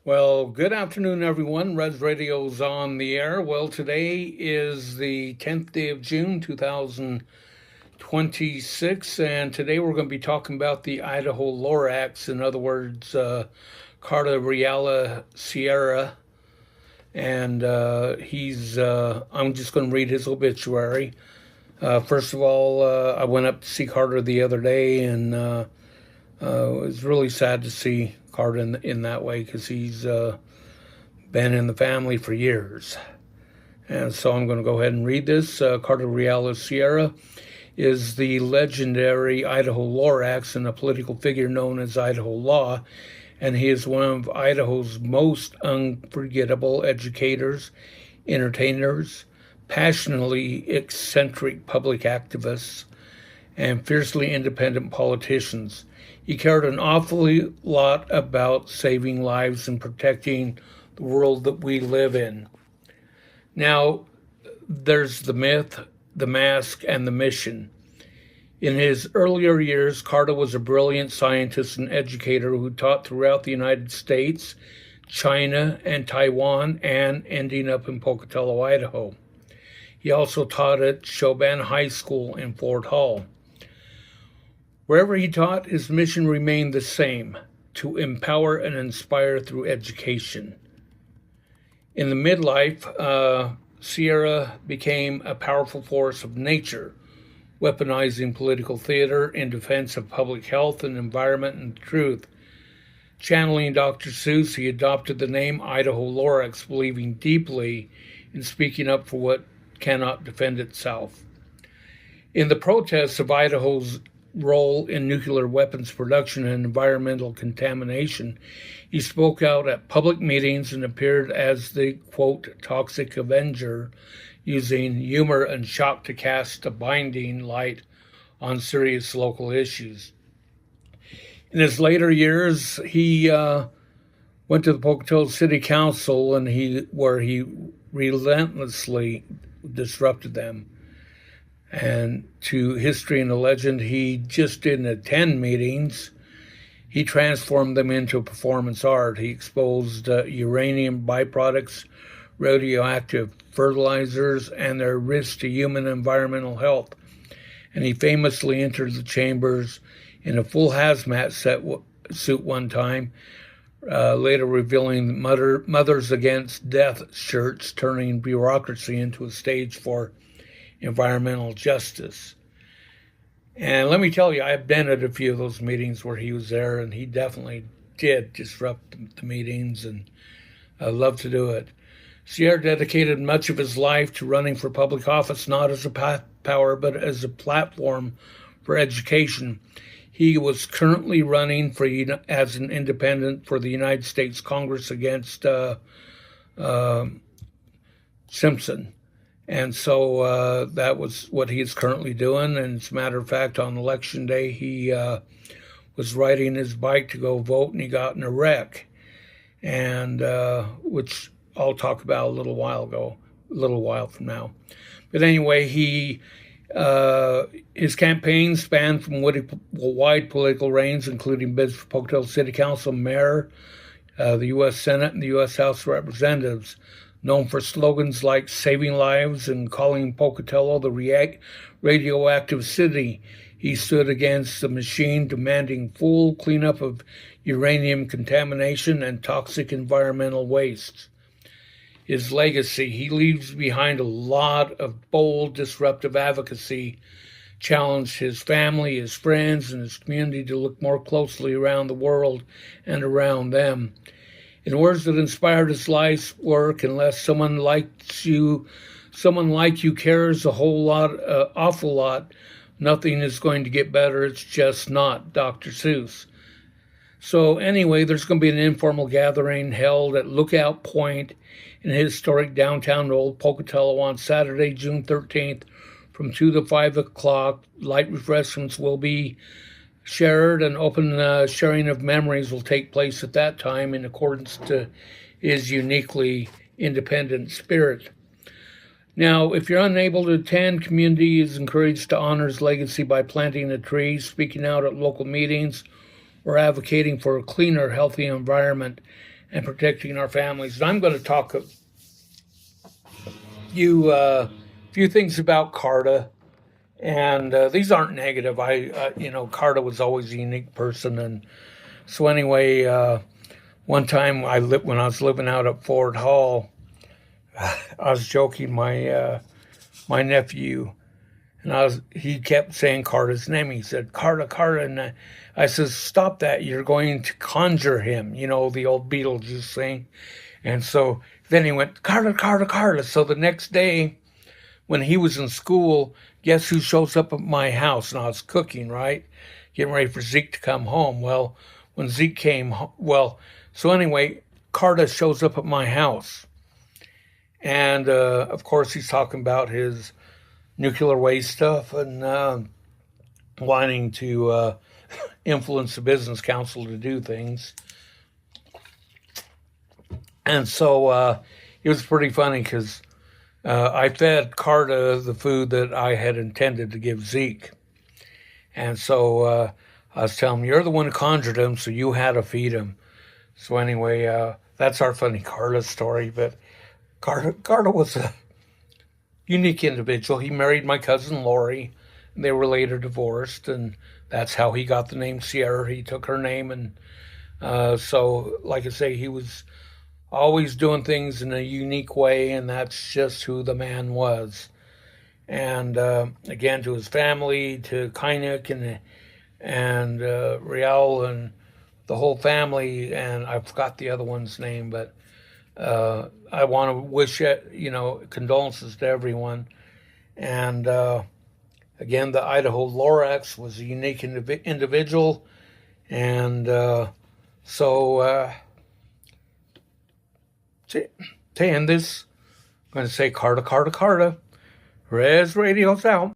Well, good afternoon, everyone. Res Radio's on the air. Well, today is the 10th day of June, 2026, and today we're going to be talking about the Idaho Lorex, in other words, Carta Reala Sierra. And I'm just going to read his obituary. First of all, I went up to see Carter the other day, and it was really sad to see Carter in that way because he's been in the family for years. And so I'm going to go ahead and read this. Carta Reala Sierra is the legendary Idaho Lorex and a political figure known as Idaho Law, and he is one of Idaho's most unforgettable educators, entertainers, passionately eccentric public activists, and fiercely independent politicians. He cared an awfully lot about saving lives and protecting the world that we live in. Now, there's the myth, the mask, and the mission. In his earlier years, Carter was a brilliant scientist and educator who taught throughout the United States, China, and Taiwan, and ending up in Pocatello, Idaho. He also taught at Chauvin High School in Fort Hall. Wherever he taught, his mission remained the same: to empower and inspire through education. In the midlife, Sierra became a powerful force of nature, weaponizing political theater in defense of public health and environment and truth. Channeling Dr. Seuss, he adopted the name Idaho Lorex, believing deeply in speaking up for what cannot defend itself. In the protests of Idaho's role in nuclear weapons production and environmental contamination, he spoke out at public meetings and appeared as the, quote, toxic avenger, using humor and shock to cast a blinding light on serious local issues. In his later years, he went to the Pocatello City Council, and he relentlessly disrupted them. And to history and the legend, he just didn't attend meetings. He transformed them into performance art. He exposed uranium byproducts, radioactive fertilizers, and their risks to human environmental health. And he famously entered the chambers in a full hazmat suit one time, later revealing Mothers Against Death shirts, turning bureaucracy into a stage for environmental justice. And let me tell you, I've been at a few of those meetings where he was there, and he definitely did disrupt the meetings, and I love to do it. Sierra dedicated much of his life to running for public office, not as a power, but as a platform for education. He was currently running as an independent for the United States Congress against Simpson. And so that was what he is currently doing. And as a matter of fact, on election day, he was riding his bike to go vote, and he got in a wreck, and which I'll talk about a little while from now. But anyway, his campaign spanned from wide political range, including bids for Pocatello City Council, mayor, the U.S. Senate, and the U.S. House of Representatives. Known for slogans like saving lives and calling Pocatello the radioactive city, he stood against the machine, demanding full cleanup of uranium contamination and toxic environmental wastes. His legacy: he leaves behind a lot of bold, disruptive advocacy, challenged his family, his friends, and his community to look more closely around the world and around them. In words that inspired his life's work, unless someone like you cares a whole lot, awful lot, nothing is going to get better. It's just not. Dr. Seuss. So anyway, there's going to be an informal gathering held at Lookout Point in historic downtown Old Pocatello on Saturday, June 13th, from 2 to 5 o'clock. Light refreshments will be shared, and open sharing of memories will take place at that time in accordance to his uniquely independent spirit. Now, if you're unable to attend, community is encouraged to honor his legacy by planting a tree, speaking out at local meetings, or advocating for a cleaner, healthy environment. and protecting our families. And I'm going to talk a few things about Carta. And these aren't negative. Carta was always a unique person. And so anyway, one time when I was living out at Fort Hall, I was joking my nephew, and he kept saying Carta's name. He said, Carta, Carta. And I said, stop that. You're going to conjure him, the old Beetlejuice thing. And so then he went, Carta, Carta, Carta. So the next day when he was in school, guess who shows up at my house? And I was cooking, right? Getting ready for Zeke to come home. Well, when Zeke came, so anyway, Carta shows up at my house. And, of course, he's talking about his nuclear waste stuff and wanting to influence the business council to do things. And so it was pretty funny because I fed Carta the food that I had intended to give Zeke. And so I was telling him, you're the one who conjured him, so you had to feed him. So anyway, that's our funny Carta story. But Carta was a unique individual. He married my cousin Lori, and they were later divorced, and that's how he got the name Sierra. He took her name, and so, like I say, he was always doing things in a unique way, and that's just who the man was. And again, to his family, to Kynuk and Rial and the whole family, and I forgot the other one's name, but I want to wish condolences to everyone. And again, the Idaho Lorex was a unique individual, and so to end this, I'm going to say Carta, Carta, Carta. Res Radio's out.